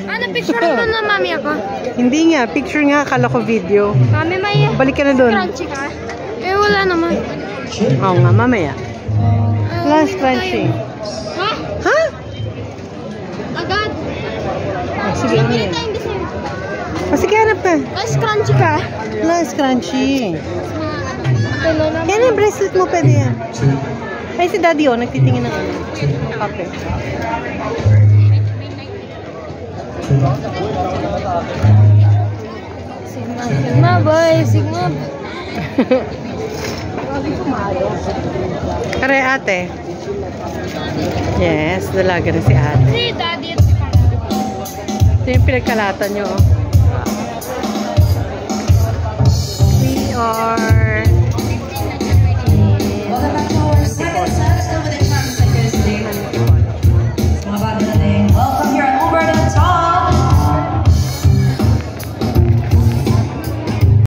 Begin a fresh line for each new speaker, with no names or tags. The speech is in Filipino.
Ano, picture na na mami ako?
Hindi nga, picture nga, akala ko video.
Mami, may
Balik ka na doon.
crunchy ka? Eh, wala naman.
Oo nga, mamaya. Last crunchy.
Ha?
Ha?
Agad?
Sige, ano yan? Sige, hanap ka.
Last crunchy ka?
Last crunchy. Yan yung bracelet mo, pwede yan. Ay, si daddy nagtitingin ng kape.
Sigma boy, Sigma.
Kare ate. Yes, dalaga na si ate.
Si daddy at si papa.
Ito yung pinagkalatan nyo. We are in